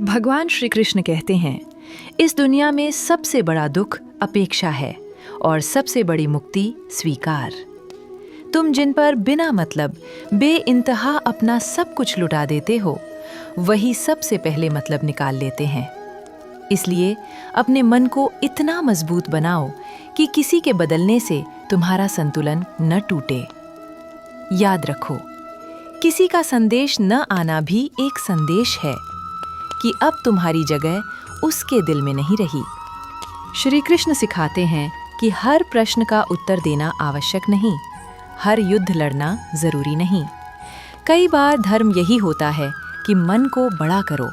भगवान श्री कृष्ण कहते हैं, इस दुनिया में सबसे बड़ा दुख अपेक्षा है और सबसे बड़ी मुक्ति स्वीकार। तुम जिन पर बिना मतलब बेइंतहा अपना सब कुछ लुटा देते हो, वही सबसे पहले मतलब निकाल लेते हैं। इसलिए अपने मन को इतना मजबूत बनाओ कि किसी के बदलने से तुम्हारा संतुलन न टूटे। याद रखो, किसी का संदेश न आना भी एक संदेश है कि अब तुम्हारी जगह उसके दिल में नहीं रही। श्री कृष्ण सिखाते हैं कि हर प्रश्न का उत्तर देना आवश्यक नहीं, हर युद्ध लड़ना जरूरी नहीं। कई बार धर्म यही होता है कि मन को बड़ा करो,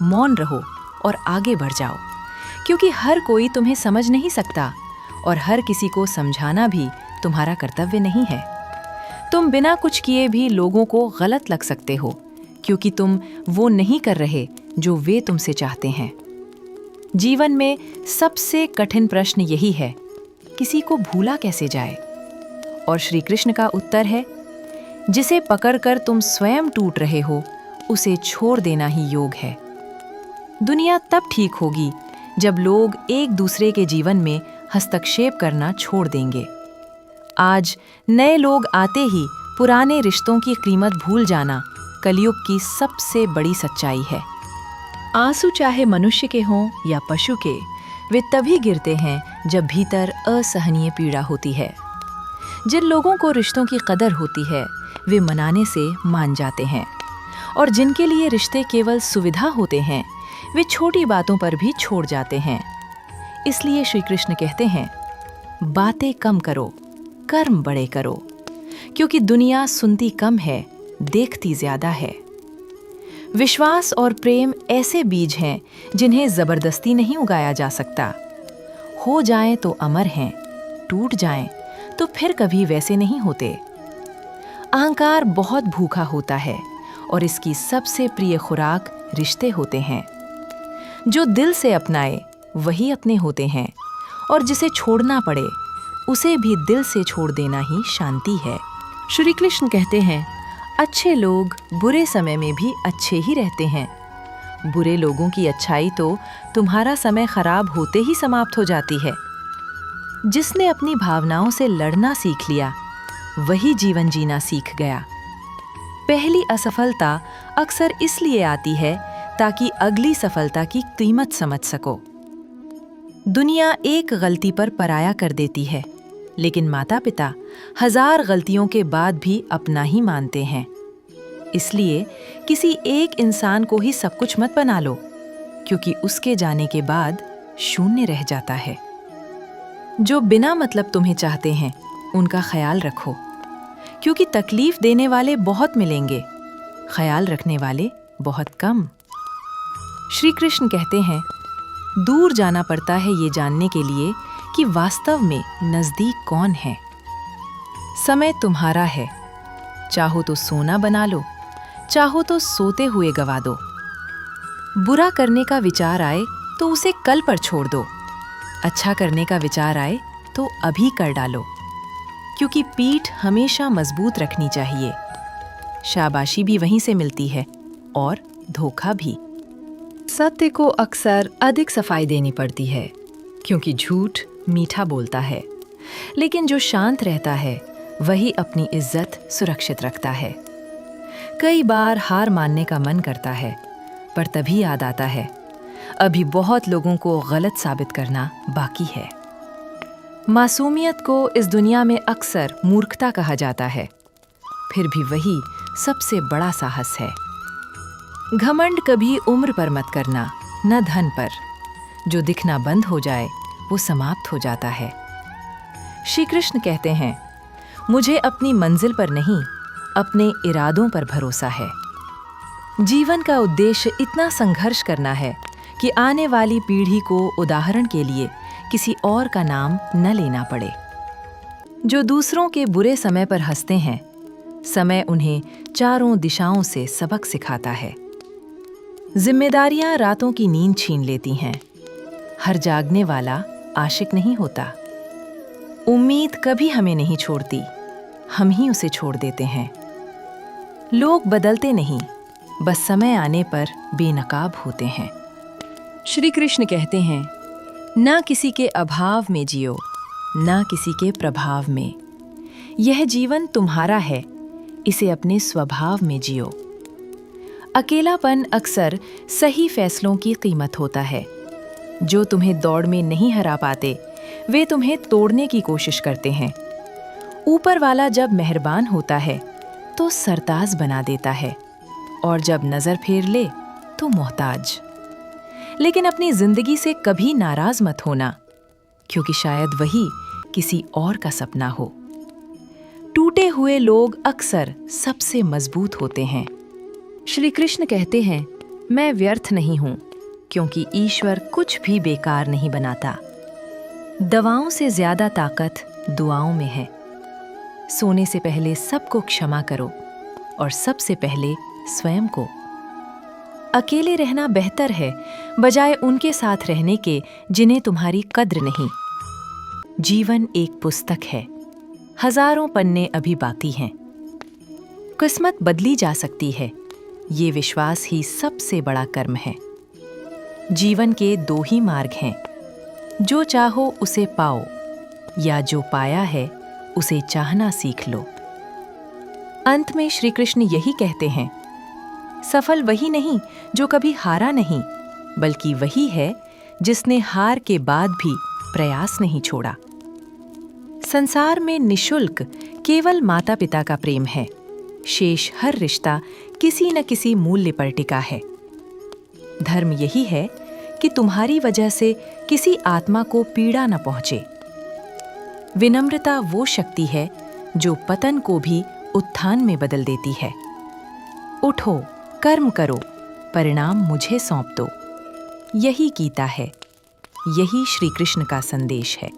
मौन रहो और आगे बढ़ जाओ, क्योंकि हर कोई तुम्हें समझ नहीं सकता और हर किसी को समझाना भी तुम्हारा कर्तव्य नहीं है। तुम बिना कुछ किए भी लोगों को गलत लग सकते हो, क्योंकि तुम वो नहीं कर रहे जो वे तुमसे चाहते हैं। जीवन में सबसे कठिन प्रश्न यही है, किसी को भूला कैसे जाए? और श्री कृष्ण का उत्तर है, जिसे पकड़कर तुम स्वयं टूट रहे हो, उसे छोड़ देना ही योग है। दुनिया तब ठीक होगी जब लोग एक दूसरे के जीवन में हस्तक्षेप करना छोड़ देंगे। आज नए लोग आते ही पुराने रिश्तों की कीमत भूल जाना कलयुग की सबसे बड़ी सच्चाई है। आंसू चाहे मनुष्य के हों या पशु के, वे तभी गिरते हैं जब भीतर असहनीय पीड़ा होती है। जिन लोगों को रिश्तों की कदर होती है, वे मनाने से मान जाते हैं, और जिनके लिए रिश्ते केवल सुविधा होते हैं, वे छोटी बातों पर भी छोड़ जाते हैं। इसलिए श्री कृष्ण कहते हैं, बातें कम करो, कर्म बड़े करो, क्योंकि दुनिया सुनती कम है, देखती ज्यादा है। विश्वास और प्रेम ऐसे बीज हैं जिन्हें जबरदस्ती नहीं उगाया जा सकता। हो जाएं तो अमर हैं, टूट जाएं तो फिर कभी वैसे नहीं होते। अहंकार बहुत भूखा होता है और इसकी सबसे प्रिय खुराक रिश्ते होते हैं। जो दिल से अपनाए वही अपने होते हैं, और जिसे छोड़ना पड़े उसे भी दिल से छोड़ देना ही शांति है। श्री कृष्ण कहते हैं, अच्छे लोग बुरे समय में भी अच्छे ही रहते हैं। बुरे लोगों की अच्छाई तो तुम्हारा समय खराब होते ही समाप्त हो जाती है। जिसने अपनी भावनाओं से लड़ना सीख लिया, वही जीवन जीना सीख गया। पहली असफलता अक्सर इसलिए आती है ताकि अगली सफलता की कीमत समझ सको। दुनिया एक गलती पर पराया कर देती है, लेकिन माता पिता 1000 गलतियों के बाद भी अपना ही मानते हैं। इसलिए किसी एक इंसान को ही सब कुछ मत बना लो, क्योंकि उसके जाने के बाद शून्य रह जाता है। जो बिना मतलब तुम्हें चाहते हैं, उनका ख्याल रखो, क्योंकि तकलीफ देने वाले बहुत मिलेंगे, ख्याल रखने वाले बहुत कम। श्री कृष्ण कहते हैं, दूर जाना पड़ता है ये जानने के लिए कि वास्तव में नजदीक कौन है। समय तुम्हारा है, चाहो तो सोना बना लो, चाहो तो सोते हुए गवा दो। बुरा करने का विचार आए तो उसे कल पर छोड़ दो, अच्छा करने का विचार आए तो अभी कर डालो, क्योंकि पीठ हमेशा मजबूत रखनी चाहिए। शाबाशी भी वहीं से मिलती है और धोखा भी। सत्य को अक्सर अधिक सफाई देनी पड़ती है, क्योंकि झूठ मीठा बोलता है, लेकिन जो शांत रहता है वही अपनी इज्जत सुरक्षित रखता है। कई बार हार मानने का मन करता है, पर तभी याद आता है, अभी बहुत लोगों को गलत साबित करना बाकी है। मासूमियत को इस दुनिया में अक्सर मूर्खता कहा जाता है, फिर भी वही सबसे बड़ा साहस है। घमंड कभी उम्र पर मत करना, न धन पर। जो दिखना बंद हो जाए वो समाप्त हो जाता है। श्री कृष्ण कहते हैं, मुझे अपनी मंजिल पर नहीं, अपने इरादों पर भरोसा है। जीवन का उद्देश्य इतना संघर्ष करना है कि आने वाली पीढ़ी को उदाहरण के लिए किसी और का नाम न लेना पड़े। जो दूसरों के बुरे समय पर हंसते हैं, समय उन्हें चारों दिशाओं से सबक सिखाता है। जिम्मेदारियां रातों की नींद छीन लेती हैं। हर जागने वाला आशिक नहीं होता। उम्मीद कभी हमें नहीं छोड़ती, हम ही उसे छोड़ देते हैं। लोग बदलते नहीं, बस समय आने पर बेनकाब होते हैं। श्री कृष्ण कहते हैं, ना किसी के अभाव में जियो, ना किसी के प्रभाव में। यह जीवन तुम्हारा है, इसे अपने स्वभाव में जियो। अकेलापन अक्सर सही फैसलों की कीमत होता है। जो तुम्हें दौड़ में नहीं हरा पाते, वे तुम्हें तोड़ने की कोशिश करते हैं। ऊपर वाला जब मेहरबान होता है तो सरताज बना देता है, और जब नजर फेर ले तो मोहताज। लेकिन अपनी जिंदगी से कभी नाराज मत होना, क्योंकि शायद वही किसी और का सपना हो। टूटे हुए लोग अक्सर सबसे मजबूत होते हैं। श्री कृष्ण कहते हैं, मैं व्यर्थ नहीं हूं, क्योंकि ईश्वर कुछ भी बेकार नहीं बनाता। दवाओं से ज्यादा ताकत दुआओं में है। सोने से पहले सबको क्षमा करो, और सबसे पहले स्वयं को। अकेले रहना बेहतर है, बजाय उनके साथ रहने के जिन्हें तुम्हारी कद्र नहीं। जीवन एक पुस्तक है, हजारों पन्ने अभी बाकी हैं। किस्मत बदली जा सकती है, ये विश्वास ही सबसे बड़ा कर्म है। जीवन के दो ही मार्ग हैं, जो चाहो उसे पाओ, या जो पाया है उसे चाहना सीख लो। अंत में श्री कृष्ण यही कहते हैं, सफल वही नहीं जो कभी हारा नहीं, बल्कि वही है जिसने हार के बाद भी प्रयास नहीं छोड़ा। संसार में निशुल्क केवल माता पिता का प्रेम है, शेष हर रिश्ता किसी न किसी मूल्य पर टिका है। धर्म यही है कि तुम्हारी वजह से किसी आत्मा को पीड़ा न पहुंचे। विनम्रता वो शक्ति है जो पतन को भी उत्थान में बदल देती है। उठो, कर्म करो, परिणाम मुझे सौंप दो। यही गीता है, यही श्री कृष्ण का संदेश है।